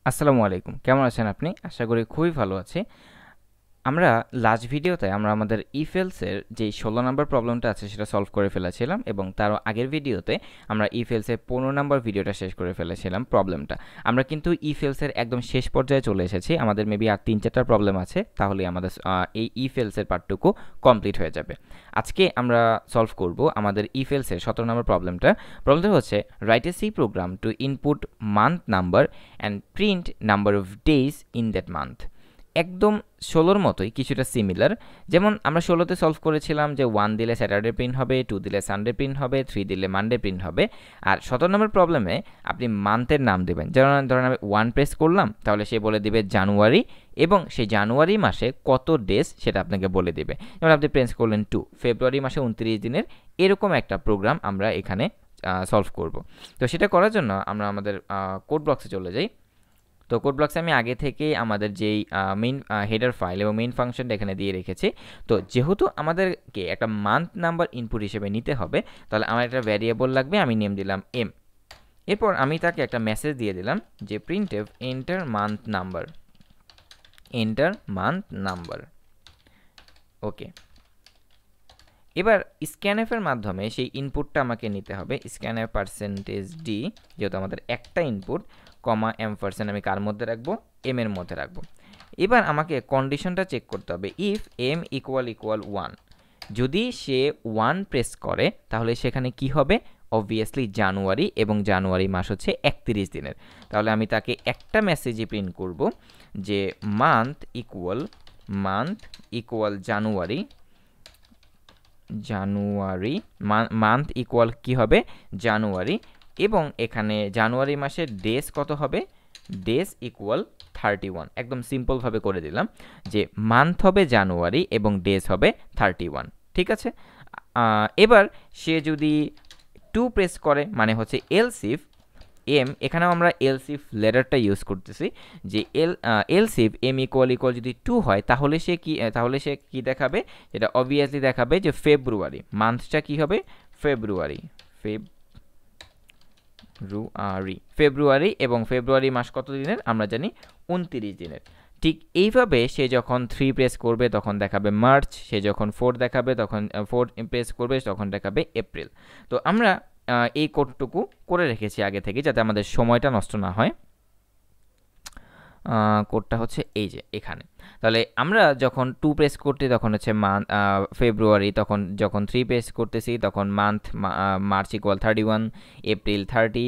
আসসালামু আলাইকুম, কেমন আছেন আপনি? আশা করি খুবই ভালো আছি। আমরা লাস্ট ভিডিওতে আমাদের ইফ এলস এর যে 16 নম্বর প্রবলেমটা আছে সেটা সলভ করে ফেলেছিলাম, এবং তারও আগের ভিডিওতে আমরা ইফ এলস এর 15 নম্বর ভিডিওটা শেষ করে ফেলেছিলাম প্রবলেমটা। আমরা কিন্তু ইফ এলস এর একদম শেষ পর্যায়ে চলে এসেছি। আমাদের মেবি আর 3-4টা প্রবলেম আছে, তাহলে আমাদের এই ইফ এলস এর পার্টটুকু কমপ্লিট হয়ে যাবে। আজকে আমরা সলভ করব আমাদের ইফ এলস এর 17 নম্বর প্রবলেমটা হচ্ছে write a C program to input month number and print number of days in that month. একদম 16র মতোই কিছুটা সিমিলার। যেমন আমরা 16তে সলভ করেছিলাম যে 1 দিলে স্যাটারডে প্রিন্ট হবে, 2 দিলে সানডে প্রিন্ট হবে, 3 দিলে মানডে প্রিন্ট হবে। আর 17 নম্বর প্রবলেমে আপনি মান্থের নাম দেবেন। যেমন ধরেন আমি 1 প্রেস করলাম, তাহলে সে বলে দিবে জানুয়ারি, এবং সেই জানুয়ারি মাসে কত ডেজ সেটা আপনাকে বলে দিবে। যেমন আপনি প্রেস করলেন 2, ফেব্রুয়ারি মাসে 29 দিনের, এরকম একটা প্রোগ্রাম আমরা এখানে সলভ করব। তো সেটা করার জন্য আমরা আমাদের কোড বক্সে চলে যাই। তো কোড ব্লকসে আমি আগে থেকেই আমাদের যেই মেইন হেডার ফাইল এবং মেইন ফাংশনটা এখানে দিয়ে রেখেছি। তো যেহেতু আমাদেরকে একটা মান্থ নাম্বার ইনপুট হিসেবে নিতে হবে, তাহলে আমার একটা ভ্যারিয়েবল লাগবে, আমি নেম দিলাম এম। এরপর আমি তাকে একটা মেসেজ দিয়ে দিলাম যে printf enter month number, enter month number. Okay, এবার স্ক্যানএফ এর মাধ্যমে সেই ইনপুটটা আমাকে নিতে হবে। স্ক্যানএফ %d, যেহেতু আমাদের একটা ইনপুট, কমা এম% আমি কার মধ্যে রাখবো? এম এর মধ্যে রাখবো। এবার আমাকে কন্ডিশনটা চেক করতে হবে। ইফ এম ইকুয়াল 1, যদি সে 1 প্রেস করে তাহলে সেখানে কি হবে? অবভিয়াসলি জানুয়ারি, এবং জানুয়ারি মাস হচ্ছে 31 দিনের। তাহলে আমি তাকে একটা মেসেজই প্রিন্ট করব যে মান্থ ইকুয়াল জানুয়ারি, মান্থ ইকুয়াল কি হবে? জানুয়ারি, এবং এখানে জানুয়ারি মাসের ডেজ কত হবে? Days equal 31। একদম সিম্পলভাবে করে দিলাম যে মান্থ হবে জানুয়ারি এবং ডেজ হবে 31। ঠিক আছে। এবার সে যদি 2 প্রেস করে, মানে হচ্ছে এলস ইফ এম, এখানেও আমরা এলস ইফ লেটারটা ইউজ করতেছি যে এলস ইফ এম ইকুয়াল যদি 2 হয়, তাহলে সে কি দেখাবে? যেটা অবভিয়াসলি দেখাবে যে ফেব্রুয়ারি মান্থটা কি হবে? ফেব্রুয়ারি, এবং ফেব্রুয়ারি মাস কত দিনের? আমরা জানি 29 দিনের। ঠিক এইভাবে সে যখন 3 প্রেস করবে তখন দেখাবে মার্চ, সে যখন 4 দেখাবে তখন 4 প্রেস করবে তখন দেখাবে এপ্রিল। তো আমরা এই কোডটুকু করে রেখেছি আগে থেকে, যাতে আমাদের সময়টা নষ্ট না হয়। কোডটা হচ্ছে এই যে এখানে। তাহলে আমরা যখন 2 প্রেস করতে তখন হচ্ছে ফেব্রুয়ারি, তখন যখন 3 প্রেস করতেছি তখন মার্চ ইকুয়াল 31, এপ্রিল 30,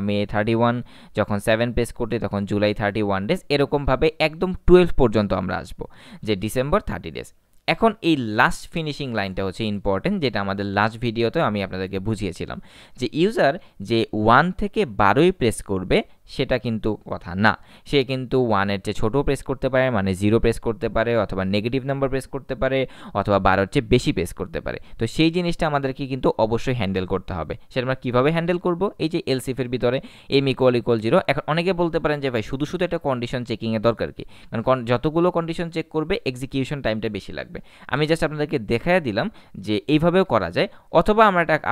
মে 31, যখন 7 প্রেস করতে তখন জুলাই 31 ডেজ। এরকমভাবে একদম 12 পর্যন্ত আমরা আসবো, যে ডিসেম্বর 30 ডেজ। এখন এই লাস্ট ফিনিশিং লাইনটা হচ্ছে ইম্পর্টেন্ট, যেটা আমাদের লাস্ট ভিডিওতে আমি আপনাদেরকে বুঝিয়েছিলাম যে ইউজার যে 1 থেকে 12ই প্রেস করবে সেটা কিন্তু কথা না। সে কিন্তু 1-এর চেয়ে ছোটো প্রেস করতে পারে, মানে 0 প্রেস করতে পারে, অথবা নেগেটিভ নাম্বার প্রেস করতে পারে, অথবা 12-এর চেয়ে বেশি প্রেস করতে পারে। তো সেই জিনিসটা আমাদেরকে কিন্তু অবশ্যই হ্যান্ডেল করতে হবে। সেটা আমরা কীভাবে হ্যান্ডেল করব? এই যে এলসিফের ভিতরে এম ইকুয়াল 0। এখন অনেকে বলতে পারেন যে ভাই শুধু একটা কন্ডিশন চেকিংয়ের দরকার কি? কারণ যতগুলো কন্ডিশন চেক করবে এক্সিকিউশন টাইমটা বেশি লাগবে। আমি জাস্ট আপনাদেরকে দেখাইয়া দিলাম যে এইভাবেও করা যায়। অথবা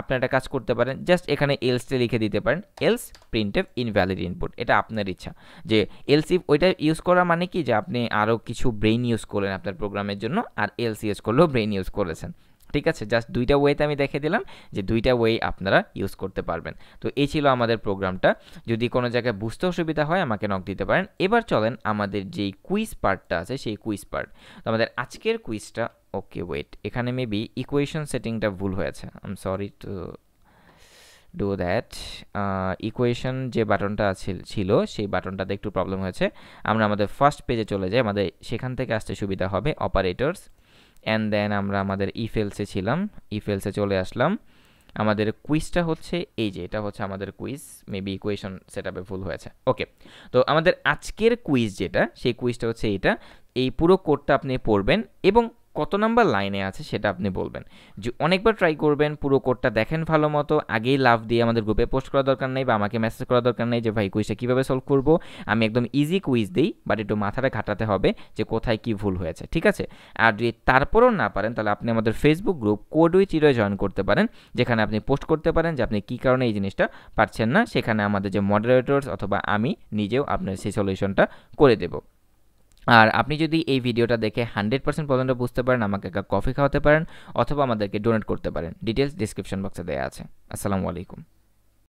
আপনি একটা কাজ করতে পারেন, জাস্ট এখানে এলসটা লিখে দিতে পারেন, এলস প্রিন্টএফ ইনভ্যালিড ইনপুট। এটা আপনার ইচ্ছা, যে এলস ইফ ওইটা ইউজ করা মানে কি, যে আপনি আরও কিছু ব্রেইন ইউজ করলেন আপনার প্রোগ্রামের জন্য, আর এলস ইউজ করলেও ব্রেইন ইউজ করেছেন। ঠিক আছে, জাস্ট দুইটা ওয়েতে আমি দেখে দিলাম যে দুইটা ওয়ে আপনারা ইউজ করতে পারবেন। তো এই ছিল আমাদের প্রোগ্রামটা। যদি কোনো জায়গায় বুঝতে অসুবিধা হয় আমাকে নক দিতে পারেন। এবার চলেন আমাদের যেই কুইজ পার্টটা আছে সেই কুইজ পার্ট। তো আমাদের আজকের কুইজটা, ওকে ওয়েট, এখানে মেবি ইকুয়েশন সেটিংটা ভুল হয়েছে। I am sorry to do that. Equation যে বাটনটা ছিল সেই বাটনটাতে একটু প্রবলেম হয়েছে। আমরা আমাদের ফার্স্ট পেজে চলে যাই, আমাদের সেখান থেকে আসতে সুবিধা হবে। অপারেটরস, অ্যান্ড দেন আমরা আমাদের ইফেলসে ছিলাম, ইফেলসে চলে আসলাম। আমাদের কুইজটা হচ্ছে এই যে, এটা হচ্ছে আমাদের কুইজ। মেবি ইকুয়েশন সেটআপে ভুল হয়েছে। ওকে, তো আমাদের আজকের কুইজ যেটা, সেই কুইজটা হচ্ছে এইটা। এই পুরো কোডটা আপনি পড়বেন এবং কত নাম্বার লাইনে আছে সেটা আপনি বলবেন। যে অনেকবার ট্রাই করবেন, পুরো কোডটা দেখেন ভালো মতো, আগেই লাভ দিয়ে আমাদের গ্রুপে পোস্ট করার দরকার নেই বা আমাকে মেসেজ করার দরকার নেই যে ভাই কুইজটা কীভাবে সলভ করব। আমি একদম ইজি কুইজ দিই, বাট একটু মাথাটা খাটাতে হবে যে কোথায় কী ভুল হয়েছে, ঠিক আছে? আর যদি তারপরও না পারেন তাহলে আপনি আমাদের ফেসবুক গ্রুপ কোড উইথ চিরয় জয়েন করতে পারেন, যেখানে আপনি পোস্ট করতে পারেন যে আপনি কী কারণে এই জিনিসটা পারছেন না। সেখানে আমাদের যে মডারেটরস অথবা আমি নিজেও আপনার সেই সলিউশনটা করে দেব। আর আপনি যদি এই ভিডিওটা দেখে 100% প্রবলেমটা বুঝতে পারেন, আমাকে একটা কফি খাওয়াতে পারেন অথবা আমাদেরকে ডোনেট করতে পারেন। ডিটেলস ডিসক্রিপশন বক্সে দেওয়া আছে। আসসালামু আলাইকুম।